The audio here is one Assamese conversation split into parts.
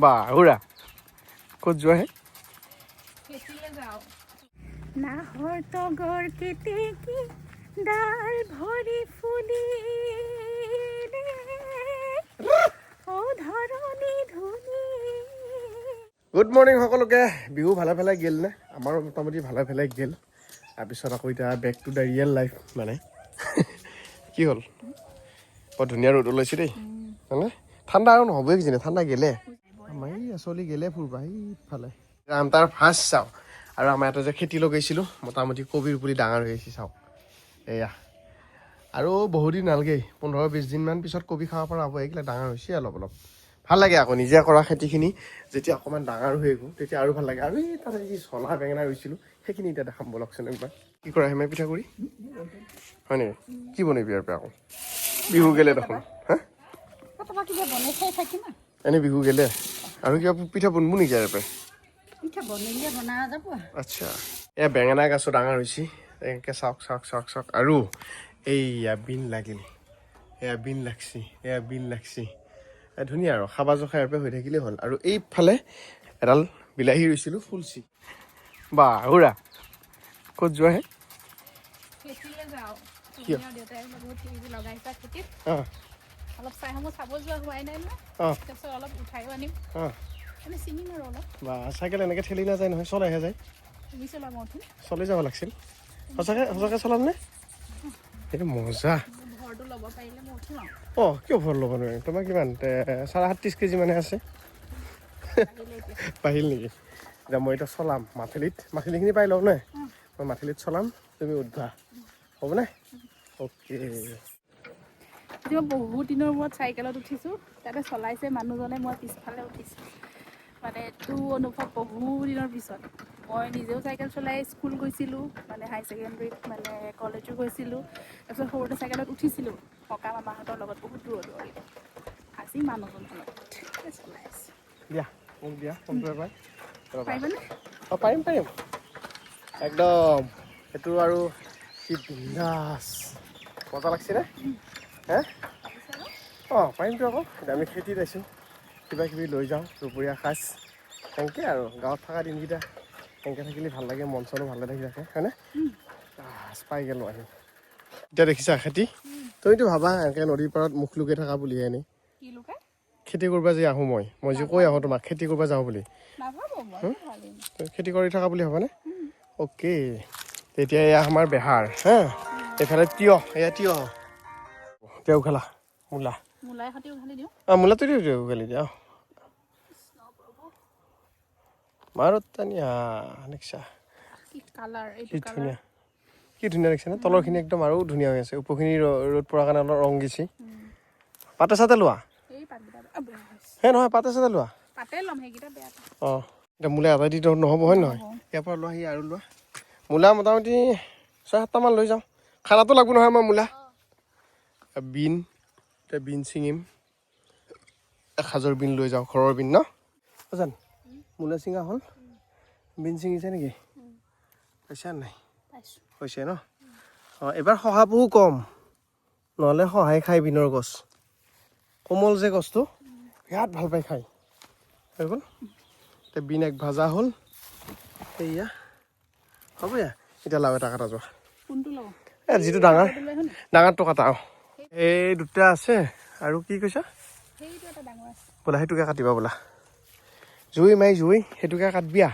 বাহুৰা ক'ত যোৱা হে নাহৰ তগৰ কেতেকী ডাল ভৰি ফুলি ও ধৰণী ধুনী। গুড মৰ্ণিং সকলোকে। বিহু ভালে ভালে গ'ল নে? আমাৰো মোটামুটি ভালে ভালে গ'ল। তাৰপিছত আকৌ এতিয়া back to the real life মানে কি হ'ল বৰ ধুনীয়া ৰ'দ ওলাইছে দেই মানে ঠাণ্ডা আৰু নহ'বই কিজানি ঠাণ্ডা গেলে আমাৰ এই আচলি গেলে ফুৰবা সেইফালে তাৰ ফাৰ্ষ্ট চাওঁ আৰু আমাৰ ইয়াতে যে খেতি লগাইছিলোঁ মোটামুটি কবিৰ পুলি ডাঙৰ হৈ আহিছে চাওক এয়া আৰু বহুত দিন নালগেই 15-20 দিনমান পিছত কবি খাব পৰা হ'ব। এইবিলাক ডাঙৰ হৈছে অলপ অলপ ভাল লাগে আকৌ নিজে কৰা খেতিখিনি যেতিয়া অকণমান ডাঙৰ হৈ আহিব তেতিয়া আৰু ভাল লাগে। আৰু এই তাতে যি চলা বেঙেনা ৰুইছিলোঁ সেইখিনি এতিয়া দেখাম বলকচোন একবাৰ। কি কৰা হেমে পিঠাগুড়ি হয় নেকি? কি বনাবি ইয়াৰ পৰা আকৌ বিহু গেলে দেখোন হা এনেই বিহু গেলে আৰু কিবা পিঠা বনবো নেকি ইয়াৰ পৰা? আচ্ছা এয়া বেঙেনা গাছো ডাঙৰ হৈছে এনেকৈ চাওক চাওক চাওক চাওক। আৰু এইয়া বিন লাগিল এয়া বিন লাগছি এয়া বিন লাগছি ধুনীয়া আৰু খাবা জোখা ইয়াৰ পৰা হৈ থাকিলেই হ'ল। আৰু এইফালে এডাল বিলাহী ৰুইছিলোঁ ফুলচি বাহুৰা ক'ত যোৱা হে অলপ চাই সময় চাব যোৱা হোৱাই নাই নহয় তাৰপিছত অলপ উঠাইও আনিম মানে চিনিম আৰু অলপ বা চাইকেল এনেকৈ ঠেলি নাযায় নহয় চলাইহে যায়। তুমি চলাব উঠোন চলি যাব লাগিছিল সঁচাকৈ সঁচাকৈ চলাম নে? এইটো মজা ঘৰটো ল'ব পাৰিলে মই উঠিম আৰু অঁ কিয় ভৰ ল'ব নোৱাৰিম? তোমাৰ কিমান 37 কেজি মানে আছে বাঢ়িল নেকি? এতিয়া মই এতিয়া চলাম মাঠিলিখিনি পাই লওঁ নে? মই মাঠিলিত চলাম তুমি উঠবা হ'বনে? অ'কে এতিয়া বহুত দিনৰ মূৰত চাইকেলত উঠিছোঁ তাতে চলাইছে মানুহজনে মই পিছফালে উঠিছোঁ মানে এইটো অনুভৱ বহুত দিনৰ পিছত। মই নিজেও চাইকেল চলাই স্কুল গৈছিলোঁ মানে হাই ছেকেণ্ডেৰীত মানে কলেজো গৈছিলোঁ তাৰপিছত সৰুতে চাইকেলত উঠিছিলোঁ ককা মামাহঁতৰ লগত বহুত দূৰৰ দূৰলৈ। আজি মানুহজনৰ লগত চলাই আছোঁ। দিয়া মোক দিয়া ফোনটো এবাৰ ৰ'বা পাৰিবানে? অঁ পাৰিম একদম সেইটো আৰু কি বিন্দাছ মজা লাগছেনে হে? অঁ পাৰিমতো আকৌ এতিয়া আমি খেতিত আছোঁ কিবা কিবি লৈ যাওঁ দুপৰীয়া সাজ তেনেকৈ আৰু গাঁৱত থকা দিনকেইটা তেনেকৈ থাকিলে ভাল লাগে মন চনো ভালে থাকি থাকে হয়নে? পাই গ'লোঁ আহি এতিয়া দেখিছা খেতি তুমিতো ভাবা এনেকৈ নদীৰ পাৰত মুখ লুকাই থকা বুলিহে এনেই কি লোকে খেতি কৰিব যে আহোঁ মই যে কৈ আহোঁ তোমাক খেতি কৰিব যাওঁ বুলি খেতি কৰি থকা বুলি ভাবানে? অ'কে তেতিয়া এয়া আমাৰ বেহাৰ হা এইফালে তিয়হ এয়া তিয়হ এতিয়া উঘালা মূলা মূলাই সৈতে উঘালি দিওঁ অঁ মূলাটো দিওঁ উঘালি দিয়া অঁ মাৰত টানিয়া দেখিছা কি কালাৰ কি এইটো কালাৰ ধুনীয়া কি ধুনীয়া দেখিছে নে? তলৰখিনি একদম আৰু ধুনীয়া হৈ আছে ওপৰখিনি ৰ'দ পৰাৰ কাৰণে অলপ ৰং গেছি। পাতে চাতে লোৱা এই পাতকেইটা বেয়া হৈছে সেই নহয় পাতে চাতে লোৱা পাতে ল'ম সেইকেইটা বেয়া অঁ এতিয়া মূলা এটা দি নহ'ব হয় নহয়? ইয়াৰ পৰা লোৱা সি আৰু লোৱা মূলা মোটামুটি 6-7টামান লৈ যাওঁ খানাটো লাগব নহয় মই মূলা বিন এতিয়া বিন ছিঙিম এসাজৰ বিন লৈ যাওঁ ঘৰৰ বিন ন জান মূলা ছিঙা হ'ল বিন ছিঙিছে নেকি পইচা নাই হৈছে ন? অঁ এইবাৰ শহাপহু কম নহ'লে সহায় খাই বিনৰ গছ কোমল যে গছটো বিৰাট ভাল পাই খাই হৈ গ'ল। এতিয়া বিন এক ভাজা হ'ল সেয়া হ'ব এতিয়া লাও এটা কাটা যোৱা কোনটো লওঁ এই যিটো ডাঙৰটো কাটা অঁ এই দুটা আছে আৰু কি কৈছা সেইটো এটা ডাঙৰ আছে বোলা সেইটোকে কাটিবা বোলা জুই মাৰি জুই সেইটোকে কাটবিয়া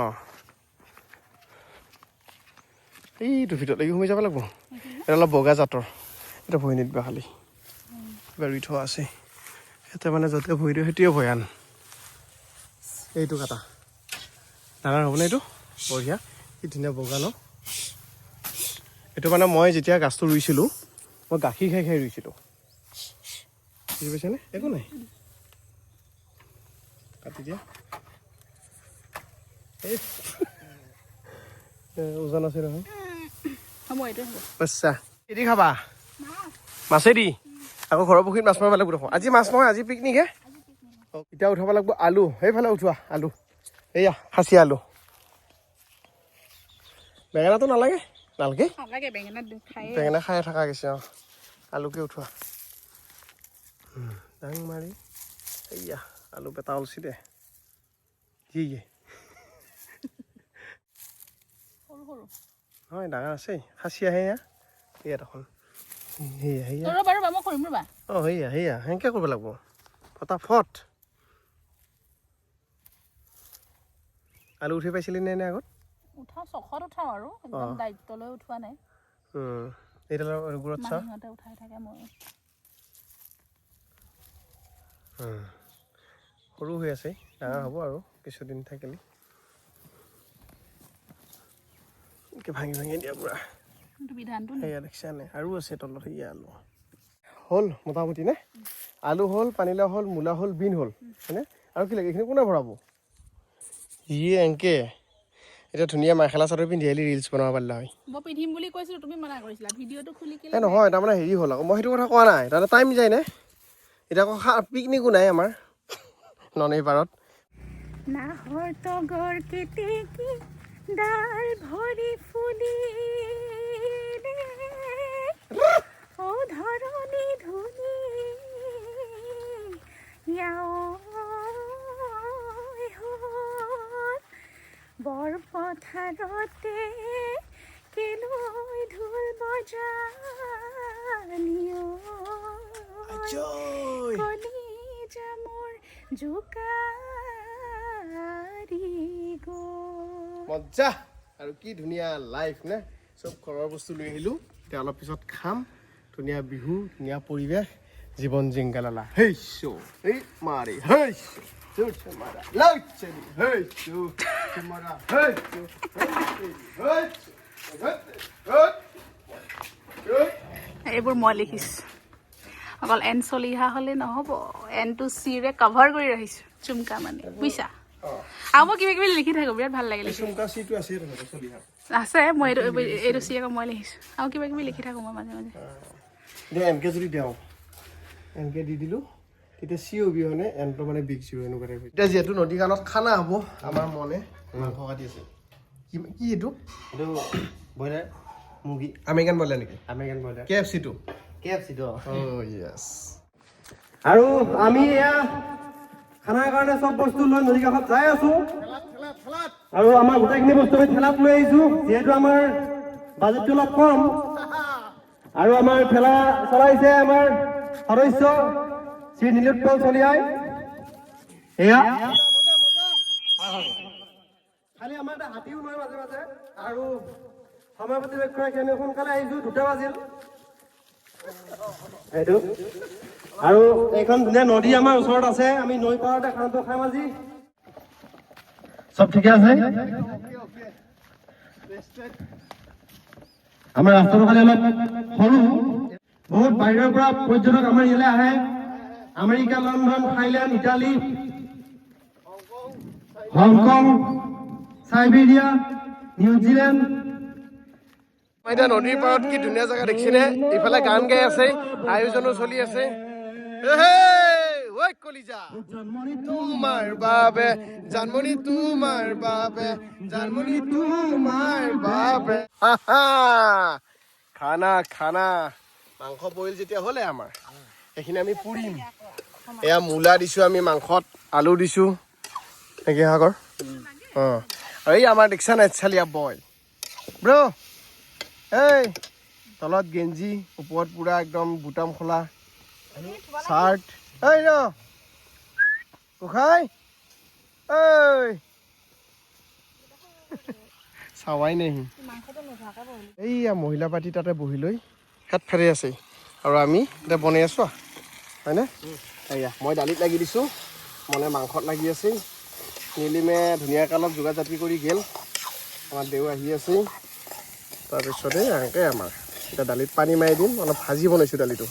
অঁ এইটো ভিতৰত লাগি সোমাই যাব লাগিব এটা অলপ বগা জাতৰ এটা ভৰি নিদিবা খালি কিবা ৰুই থোৱা আছে সিহঁতে মানে য'তে ভৰি দিওঁ সেইটোৱে ভয়ান এইটো কাটা ডাঙৰ হ'বনে এইটো বঢ়িয়া কি ধুনীয়া বগা ন? এইটো মানে মই যেতিয়া গাছটো ৰুইছিলোঁ মই গাখীৰ খাই খাই ৰুইছিলোঁ বুজি পাইছানে? একো নাই কাটি দিয়া এই ওজন আছে নহয় আচ্ছা এদি খাবা মাছেদি আকৌ ঘৰৰ পুখুৰীত মাছ মাৰিব লাগিব দেখোন আজি মাছ নহয় আজি পিকনিকহে এতিয়া উঠাব লাগিব আলু সেইফালে উঠোৱা আলু এয়া খাচী আলু বেঙেনাটো নালাগে বেঙেনা খাই থকা গৈছে অঁ আলুকে উঠোৱা দাং মাৰি এয়া আলু পেটা ওলছি দে কি সৰু সৰু হয় ডাঙৰ আছে খাচী আহে ইয়াত এখন সেয়া ৰ'বা মই কৰিম ৰ'বা অঁ সেয়া সেনেকৈ কৰিব লাগিব ফটাফট আলু উঠি পাইছিলি নে আগত উঠাওঁ চখত উঠাওঁ আৰু একদম দায়িত্ব লৈ উঠোৱা নাই এইডালৰ গুৰত চা মাহীহঁতে উঠাই থাকে মই সৰু হৈ আছে ডাঙৰ হ'ব আৰু কিছুদিন থাকিলে ভাঙি দিয়া পুৰা বিধানটো সেয়া দেখিছা নাই আৰু আছে তলত সেয়া আলু হ'ল মোটামুটি নে আলু হ'ল পানীলাও হ'ল মূলা হ'ল বিন হ'ল হয়নে আৰু কি লাগে এইখিনি কোনে ভৰাব এনেকে এতিয়া ধুনীয়া মেখেলা চাদৰ পিন্ধি আহিলে ৰিলচ বনাব পাৰিলা হয় মই পিন্ধিম বুলি কৈছিলোঁ তুমি মানা কৰিছিলা ভিডিঅ'টো খুলি কিনে এই নহয় তাৰমানে হেৰি হ'ল আকৌ মই সেইটো কথা কোৱা নাই তাৰমানে টাইম যায় নে এতিয়া আকৌ পিকনিকো নাই আমাৰ ননৈ পাৰত নাহৰ তগৰ কেতেকী ডাল ভৰি ফুলিলে ও ধৰণী ধুনী বৰপথাৰতে কেলৈ ঢোল বজালিও কলিজা মোৰ জোকাৰি গ'ল মজ্জা আৰু কি ধুনীয়া লাইফ নে চব ঘৰৰ বস্তু লৈ আহিলোঁ এতিয়া অলপ পিছত খাম ধুনীয়া বিহু ধুনীয়া পৰিৱেশ জীৱন জিংগালালা হেইছো এই মাৰি হেইছো মাৰা লাউচেলি হেইছো মাৰা হেইছো এইবোৰ মই লিখিছোঁ অকল এন চলিহা হ'লে নহ'ব এনটো চিৰে কভাৰ কৰি ৰাখিছোঁ চুমকা মানে বুজিছা আৰু মই কিবা কিবি লিখি থাকোঁ বিৰাট ভাল লাগে আছে মই এইটো চি আকৌ মই লিখিছোঁ আৰু কিবা কিবি লিখি থাকোঁ মই মাজে মাজে এনকে যদি দিওঁ এনকে দি দিলোঁ তেতিয়া চি অবিহনে এনটো মানে বিগ চিও এনেকুৱা টাইপ এতিয়া যিহেতু নদী কাণত খানা হ'ব আমাৰ মনে মাংস কাটি আছে কি এইটো ব্ৰইলাৰ মুৰ্গী আমেৰিকান ব্ৰইলাৰ নেকি আমেৰিকান ব্ৰইলাৰ KFC-টো য়েছ আৰু আমি এয়া খানাৰ কাৰণে চব বস্তু লৈ নদী কাষত যাই আছো আৰু আমাৰ গোটেইখিনি বস্তু আমি ঠেলাত লৈ আহিছো যিহেতু আমাৰ বাজেটটো অলপ কম আৰু আমাৰ ঠেলা চলাইছে আমাৰ সদস্য শ্ৰী নীলোৎপল চলিয়াই এয়া খালি আমাৰ এটা হাতীও লয় মাজে মাজে আৰু সময় প্ৰতিৰক্ষাৰ আমি সোনকালে আহিছো 2টা বাজিল এইটো আৰু এইখন ধুনীয়া নদী আমাৰ ওচৰত আছে আমি নৈ পাৰতে খানাটো খাম আজি চব ঠিকে আছে আমাৰ ৰাস্তাটো খালি অলপ সৰু বহুত বাহিৰৰ পৰা পৰ্যটক আমাৰ ইয়ালৈ আহে America London Thailand Italy Hong Kong Siberia New Zealand এতিয়া নদীৰ পাৰত কি ধুনীয়া জেগা দেখিছেনে ইফালে গান গাই আছে আয়োজনো চলি আছে কলিজা তোমাৰ বাবে জানমণি তোমাৰ বাবে জানমণি তোমাৰ বাবে খানা খানা মাংস বইল যেতিয়া হ'লে আমাৰ সেইখিনি আমি পুৰিম এয়া মূলা দিছোঁ আমি মাংসত আলু দিছোঁ নেকি সাগৰ অঁ আৰু এই আমাৰ দেখিছা নাই চালিয়া বয় ব্ৰ এই তলত গেঞ্জি ওপৰত পুৰা একদম বুটাম খোলা চাৰ্ট এই ৰ গোসাঁই এই চাৱাই নেহি এইয়া মহিলা পাৰ্টি তাতে বহি লৈ হেট ফেৰি আছে আৰু আমি এতিয়া বনাই আছোঁ হয়নে এয়া মই দালিত লাগি দিছোঁ মনে মাংসত লাগি আছে নীলিমে ধুনীয়াকৈ অলপ যোগাৰ জাতি কৰি গেল আমাৰ দেউ আহি আছে তাৰপিছতে এনেকৈ আমাৰ এতিয়া দালিত পানী মাৰি দিম অলপ ভাজি বনাইছোঁ দালিটো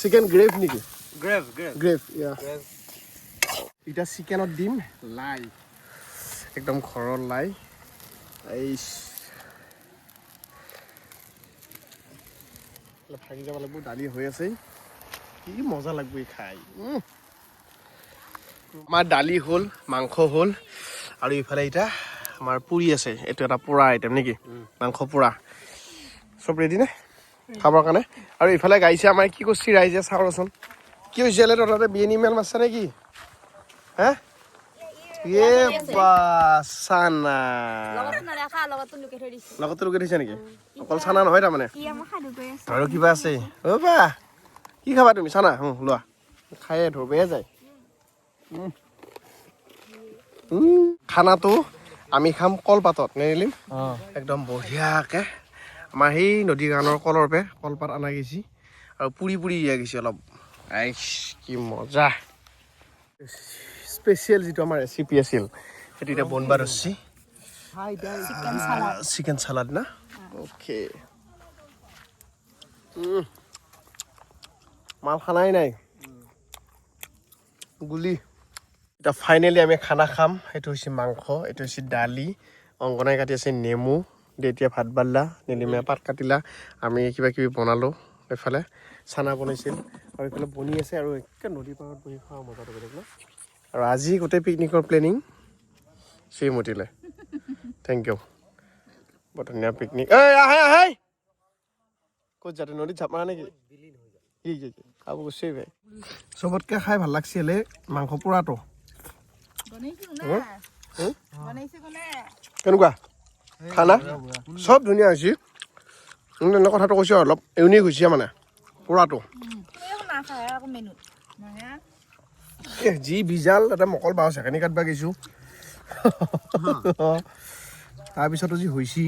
চিকেন গ্ৰেভ নেকি গ্ৰেভ এতিয়া চিকেনত দিম লাই একদম ঘৰৰ লাই এই ভাগি যাব লাগিব দালি হৈ আছে কি মজা লাগব এই খাই আমাৰ দালি হ'ল মাংস হ'ল আৰু ইফালে এতিয়া আমাৰ পুৰি আছে এইটো এটা পোৰা আইটেম নেকি মাংস পোৰা চব ৰেডি নে খাবৰ কাৰণে আৰু ইফালে গাইছে আমাৰ কি কৰিছে ৰাইজে চাওঁ ৰচোন কি হৈছে তাতে বিয়েনি মেল মাৰছা নেকি হে এ চানা লগতো লুকাই থৈছা নেকি অকল চানা নহয় তাৰমানে আৰু কিবা আছে অ' বা কি খাবা তুমি চানা লোৱা খায়ে ধৰবেহে যায় খানাটো আমি খাম কলপাতত নেৰিলিম একদম বঢ়িয়াকৈ আমাৰ সেই নদী কাণৰ কলৰ পে কলপাত অনা গৈছি আৰু পুৰি পুৰি দিয়া গৈছে অলপ আইচ কি মজা স্পেচিয়েল যিটো আমাৰ ৰেচিপি আছিল সেইটো এতিয়া বনবা ধৰছি চিকেন চালাড না অ'কে মাল খানাই নাই গুলি এতিয়া ফাইনেলি আমি খানা খাম সেইটো হৈছে মাংস এইটো হৈছে দালি অংকনাই কাটি আছে নেমু এতিয়া ভাত বাঢ়লা নেলিমে পাত কাটিলা আমি কিবা কিবি বনালোঁ এইফালে চানা বনাইছিল আৰু এইফালে বনি আছে আৰু একে নদী পাৰত বহি খোৱা মজাটো বেলেগ ন আৰু আজি গোটেই পিকনিকৰ প্লেনিং শ্ৰীমতীলে থেংক ইউ বৰ ধুনীয়া পিকনিক এই আহে আহে ক'ত যাতে নদীত জাপ মাৰা নেকি কি খাব গুচি ভাই চবতকৈ খাই ভাল লাগছিলে মাংস পোৰাটো কেনেকুৱা খানা চব ধুনীয়া হৈছে এনে কথাটো কৈছোঁ অলপ ইউনিক হৈছে মানে পোৰাটো যি বিজাল তাতে মকল বাও চেকেনি কাটবা গৈছোঁ তাৰপিছতো যি হৈছি